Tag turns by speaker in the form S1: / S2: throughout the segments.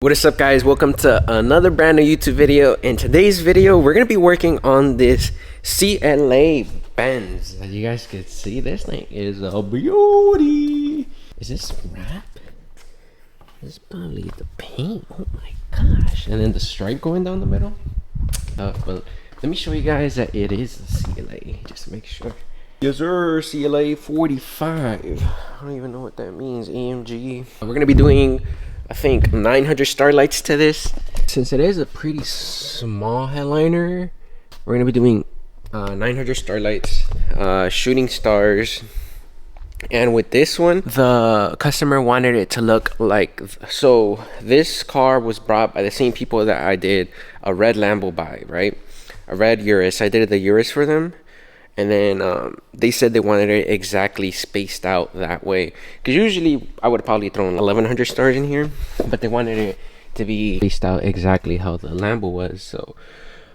S1: What is up, guys? Welcome to another brand new YouTube video. In today's video, we're gonna be working on this CLA Benz. As you guys can see, this thing is a beauty. Is this wrap? This is probably the paint. Oh my gosh! And then the stripe going down the middle. But let me show you guys that it is a CLA, just to make sure. Yes sir, CLA 45. I don't even know what that means. AMG. We're gonna be doing, I think, 900 Starlights to this. Since it is a pretty small headliner, we're gonna be doing 900 Starlights, shooting stars. And with this one, the customer wanted it to look like, so this car was brought by the same people that I did a red Lambo by, right? A red Urus. I did the Urus for them. And then they said they wanted it exactly spaced out that way. Because usually I would probably throw 1100 stars in here. But they wanted it to be spaced out exactly how the Lambo was. So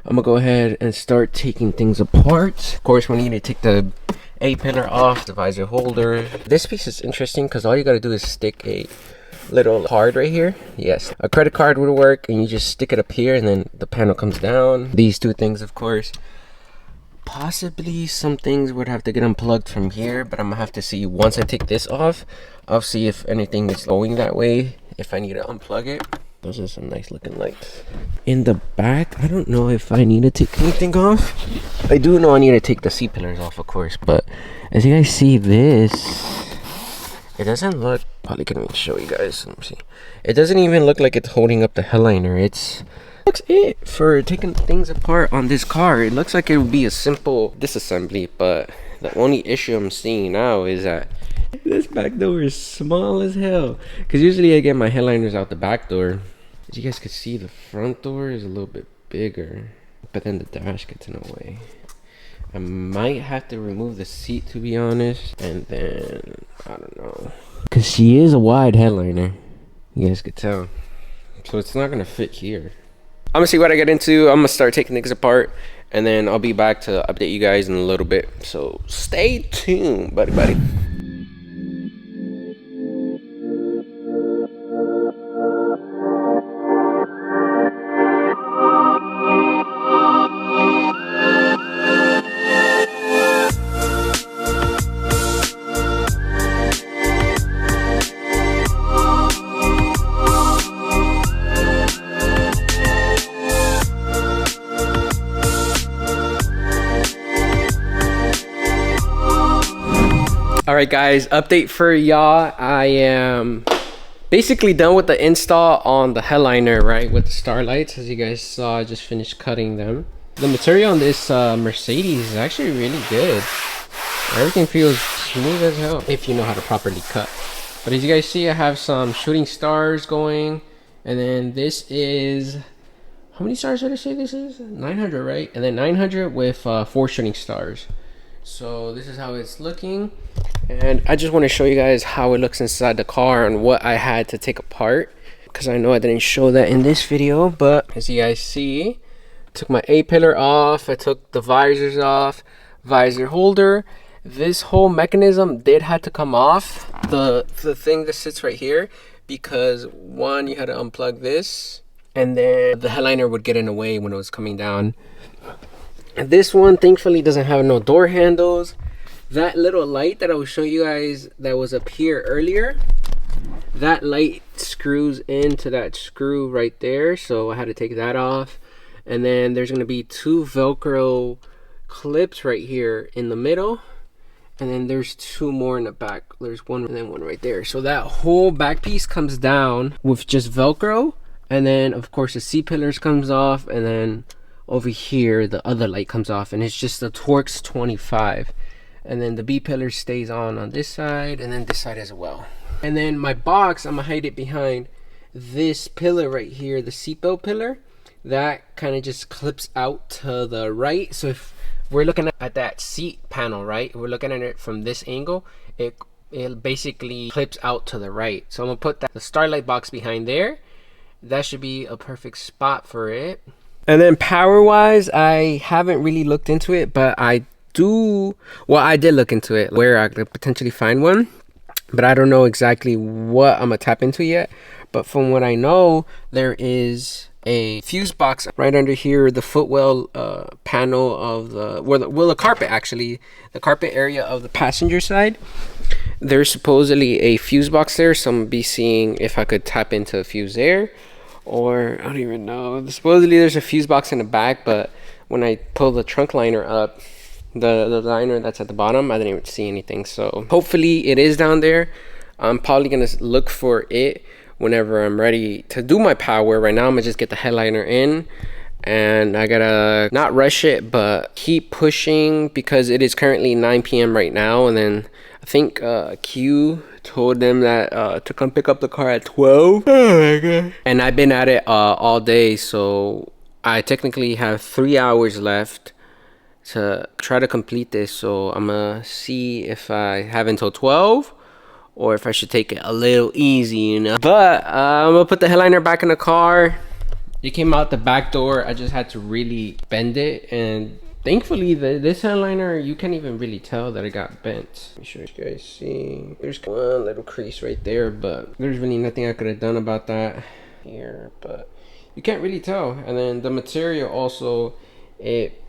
S1: I'm going to go ahead and start taking things apart. Of course, we need to take the A-pillar off, the visor holder. This piece is interesting because all you got to do is stick a little card right here. Yes, a credit card would work. And you just stick it up here and then the panel comes down. These two things, of course. Possibly some things would have to get unplugged from here, but I'm gonna have to see once I take this off. I'll see if anything is going that way, if I need to unplug it. Those are some nice looking lights. In the back, I don't know if I need to take anything off. I do know I need to take the C-pillars off, of course, but as you guys see this, it doesn't look, probably can even show you guys. Let me see. It doesn't even look like it's holding up the headliner. Looks it for taking things apart on this car. It looks like it would be a simple disassembly, but the only issue I'm seeing now is that this back door is small as hell. Because usually I get my headliners out the back door. As you guys can see, the front door is a little bit bigger, but then the dash gets in the way. I might have to remove the seat, to be honest, and then I don't know, because she is a wide headliner, you guys could tell, so it's not gonna fit here. I'm gonna see what I get into. I'm gonna start taking things apart, and then I'll be back to update you guys in a little bit. So stay tuned, buddy. Alright guys, update for y'all. I am basically done with the install on the headliner, right, with the Starlights. As you guys saw, I just finished cutting them. The material on this Mercedes is actually really good. Everything feels smooth as hell if you know how to properly cut. But as you guys see, I have some shooting stars going, and then this is, how many stars did I say this is? 900, right? And then 900 with 4 shooting stars. So this is how it's looking, and I just want to show you guys how it looks inside the car and what I had to take apart, because I know I didn't show that in this video. But as you guys see, took my A-pillar off, I took the visors off, visor holder. This whole mechanism did have to come off, the thing that sits right here, because one, you had to unplug this, and then the headliner would get in the way when it was coming down. This one thankfully doesn't have no door handles. That little light that I will show you guys that was up here earlier, that light screws into that screw right there, so I had to take that off. And then there's going to be 2 Velcro clips right here in the middle, and then there's 2 more in the back. There's one and then one right there. So that whole back piece comes down with just Velcro, and then of course the C-pillars comes off, and then over here the other light comes off, and it's just the Torx 25, and then the B-pillar stays on this side, and then this side as well. And then my box, I'm gonna hide it behind this pillar right here, the seatbelt pillar. That kind of just clips out to the right. So if we're looking at that seat panel, right, we're looking at it from this angle, it basically clips out to the right. So I'm gonna put the Starlight box behind there. That should be a perfect spot for it. And then power wise, I haven't really looked into it, but I did look into it where I could potentially find one, but I don't know exactly what I'm gonna tap into yet. but from what I know, there is a fuse box right under here, the footwell panel of the carpet, actually the carpet area of the passenger side. There's supposedly a fuse box there, so I'm gonna be seeing if I could tap into a fuse there, or I don't even know. Supposedly there's a fuse box in the back, but when I pull the trunk liner up, the liner that's at the bottom, I didn't even see anything. So hopefully it is down there. I'm probably gonna look for it whenever I'm ready to do my power. Right now I'm gonna just get the headliner in, and I gotta not rush it but keep pushing because it is currently 9 p.m. right now. And then I think Q told them that to come pick up the car at 12. Oh my god. And I've been at it all day, so I technically have 3 hours left to try to complete this. So I'm gonna see if I have until 12 or if I should take it a little easy, you know. But I'm gonna put the headliner back in the car. It came out the back door. I just had to really bend it, and thankfully this headliner, you can't even really tell that it got bent. Let me show you guys see. There's one little crease right there, but there's really nothing I could have done about that here, but you can't really tell. And then the material also, it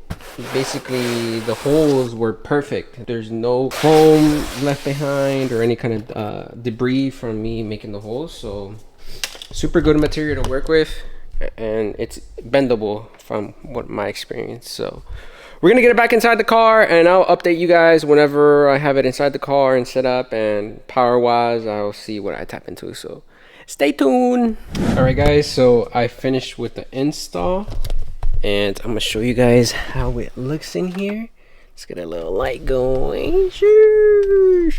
S1: basically, the holes were perfect. There's no foam left behind or any kind of debris from me making the holes. So super good material to work with, and it's bendable from what my experience. So we're gonna get it back inside the car, and I'll update you guys whenever I have it inside the car and set up, and power wise I'll see what I tap into. So stay tuned. All right guys, so I finished with the install, and I'm gonna show you guys how it looks in here. Let's get a little light going.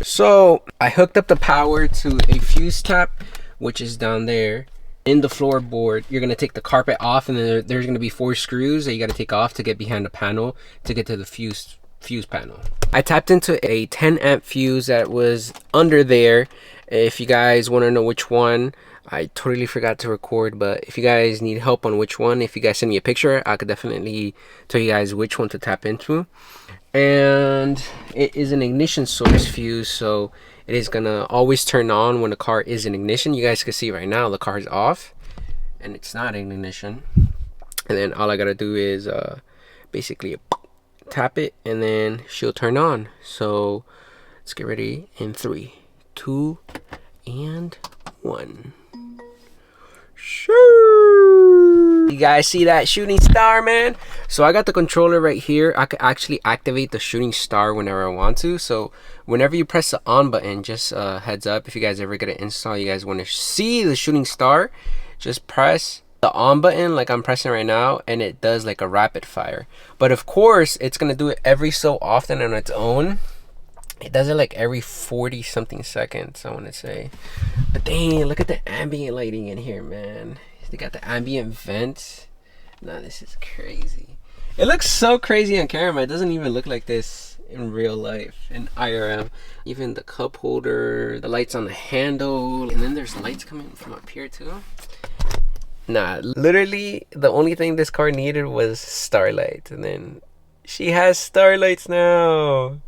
S1: So I hooked up the power to a fuse tap, which is down there in the floorboard. You're gonna take the carpet off, and then there's gonna be 4 screws that you gotta take off to get behind the panel to get to the fuse panel. I tapped into a 10 amp fuse that was under there. If you guys want to know which one, I totally forgot to record, but if you guys need help on which one, if you guys send me a picture, I could definitely tell you guys which one to tap into. And it is an ignition source fuse, so it is gonna always turn on when the car is in ignition. You guys can see right now the car is off and it's not in ignition, and then all I gotta do is basically tap it and then she'll turn on. So let's get ready in 3, 2, and 1. Sure. You guys see that shooting star, man? So I got the controller right here. I could actually activate the shooting star whenever I want to. So whenever you press the on button, just heads up, if you guys ever get an install, you guys want to see the shooting star, just press the on button like I'm pressing right now, and it does like a rapid fire. But of course it's gonna do it every so often on its own. It does it like every 40 something seconds, I want to say. But dang, look at the ambient lighting in here, man. They got the ambient vents. Nah, this is crazy. It looks so crazy on camera. It doesn't even look like this in real life, in IRL. Even the cup holder, the lights on the handle, and then there's lights coming from up here too. Nah, literally the only thing this car needed was Starlights, and then she has Starlights now.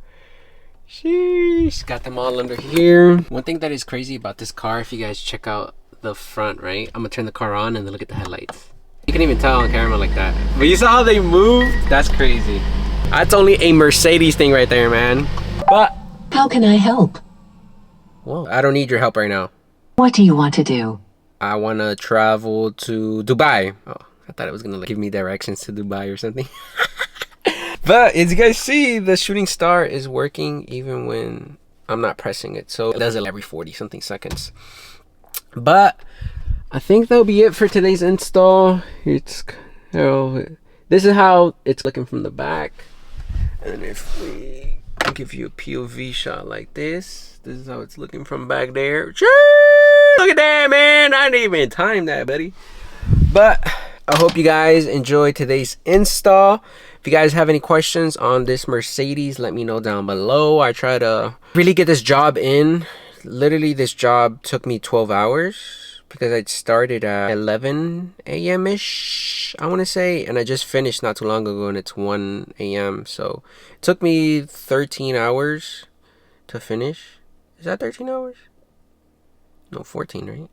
S1: Sheesh, got them all under here. One thing that is crazy about this car, if you guys check out the front, right? I'm gonna turn the car on and then look at the headlights. You can even tell on camera like that. But you saw how they moved? That's crazy. That's only a Mercedes thing right there, man. But
S2: how can I help?
S1: Well, I don't need your help right now.
S2: What do you want to do?
S1: I want to travel to Dubai. Oh, I thought it was gonna like, give me directions to Dubai or something. But as you guys see, the shooting star is working even when I'm not pressing it. So it does it every 40 something seconds. But I think that'll be it for today's install. It's, you know, this is how it's looking from the back. And if we give you a POV shot like this, this is how it's looking from back there. Look at that, man. I didn't even time that, buddy. But I hope you guys enjoyed today's install. If you guys have any questions on this Mercedes, let me know down below. I try to really get this job in. Literally, this job took me 12 hours because I started at 11 a.m.-ish, I want to say. And I just finished not too long ago, and it's 1 a.m. So it took me 13 hours to finish. Is that 13 hours? No, 14, right?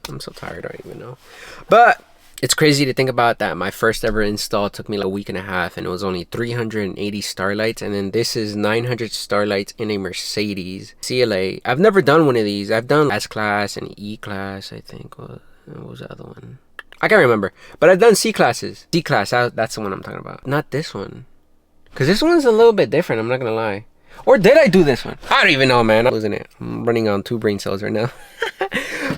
S1: I'm so tired, I don't even know. But it's crazy to think about that. My first ever install took me like a week and a half, and it was only 380 Starlights. And then this is 900 Starlights in a Mercedes CLA. I've never done one of these. I've done S-Class and E-Class, I think. What was the other one? I can't remember. But I've done C-Classes. C-Class, that's the one I'm talking about. Not this one. Because this one's a little bit different, I'm not going to lie. Or did I do this one? I don't even know, man. I'm losing it. I'm running on 2 brain cells right now.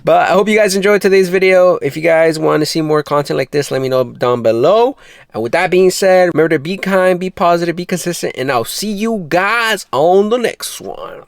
S1: But I hope you guys enjoyed today's video. If you guys want to see more content like this, let me know down below. And with that being said, remember to be kind, be positive, be consistent. And I'll see you guys on the next one.